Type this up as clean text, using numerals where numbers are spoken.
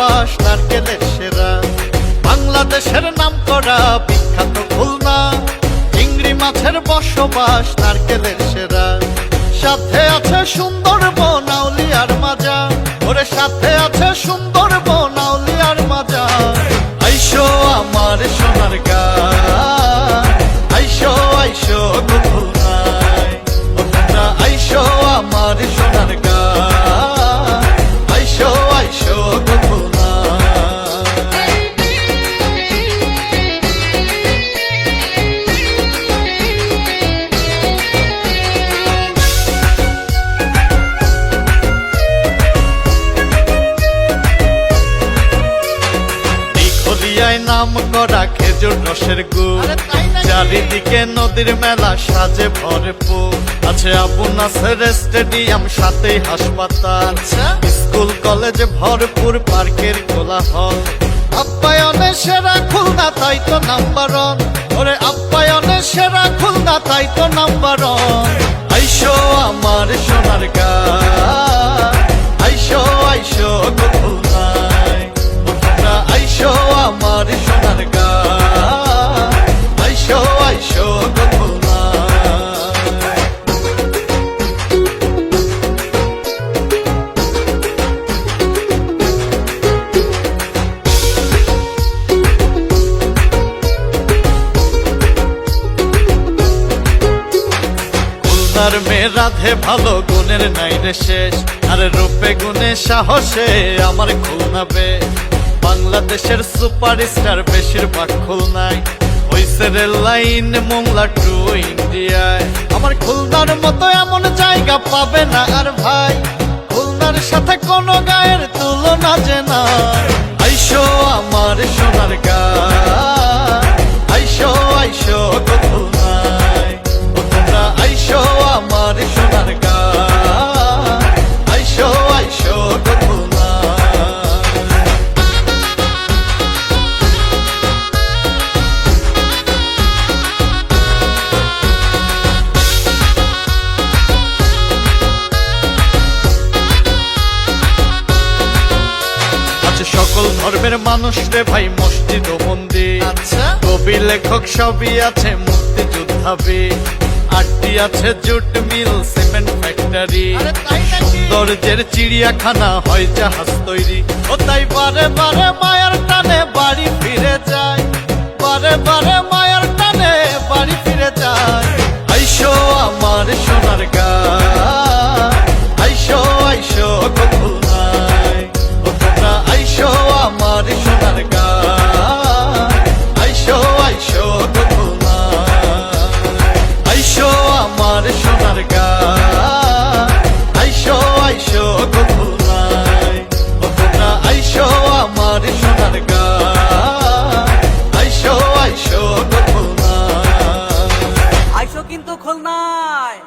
বসবাস নারকেলের সেরা। বাংলাদেশের নাম করা বিখ্যাত খুলনা, চিংড়ি মাছের বসবাস নারকেলের সেরা। সাথে আছে সুন্দরবন আউলিয়ার মাজা, ওরে সাথে আছে সুন্দরবন আউলিয়ার মাজা। আইসো আমার সোনার গাঁ, আইসো আইসো গো খুলনায়, ও তোমরা আইসো আমার সোনার গাঁ, আইসো আইসো গো খুলনায়। নাম করা খেজুর রসের গুড়, চারিদিকে নদীর মেলা সাজে ভরপুর। আছে আবু নাসের স্টেডিয়াম, সাথে হাসপাতাল, স্কুল কলেজ ভরপুর, পার্কের কোলাহল। আপ্যায়নে সেরা খুলনা তাই তো নাম্বার ওয়ান, ওরে আপ্যায়নে সেরা খুলনা তাই তো নাম্বার ওয়ান। আইসো আমার সোনার গাঁ, আইসো আইসো গো খুলনায়, ও তোমরা আইসো আমার সোনার গাঁ, আইসো আইসো গো খুলনায়। খুলনার মেয়ে রাধে ভালো, গুণের নাই রে শেষ, আরে রূপে গুণে সাহসে আমার খুলনা বেশ। বাংলাদেশের সুপারস্টার বেশিরভাগ খুলনায়, হইছে রেল লাইন মোংলা টু ইন্ডিয়ায়। আমার খুলনার মতো এমন জায়গা পাবে না আর ভাই, খুলনার সাথে কোনো গায়ের তুলনা যে না। আইসো আমার সোনার গাঁ, আইসো আইসো গো খুলনায়, ও তোমরা আইসো আমার সোনার গাঁ, আইসো আইসো গো খুলনায়। সকল ধর্মের মানুষ রে ভাই, মসজিদ ও মন্দির, কবি লেখক সবই আছে, মুক্তিযোদ্ধাবি। আটটি আছে জুট মিল, সিমেন্ট ফ্যাক্টরি, সৌন্দর্যের চিড়িয়াখানা, হয় জাহাজ তৈরি। ও তাই বারে বারে মায়ার টানে বাড়ি ফিরে যায়, বারে বারে মায়ার টানে বাড়ি ফিরে যায়। আইসো আমার সোনার গাঁ, আইসো আইসো গো খুলনায়, ও তোমরা আইসো আমার সোনার গাঁ, আইসো আইসো গো খুলনায়। আইসো আমার সোনার গাঁ, আইসো আইসো গো খুলনায়, ও তোমরা আইসো আমার সোনার গাঁ, আইসো আইসো গো খুলনায়। আইসো কিন্তু খুলনায়।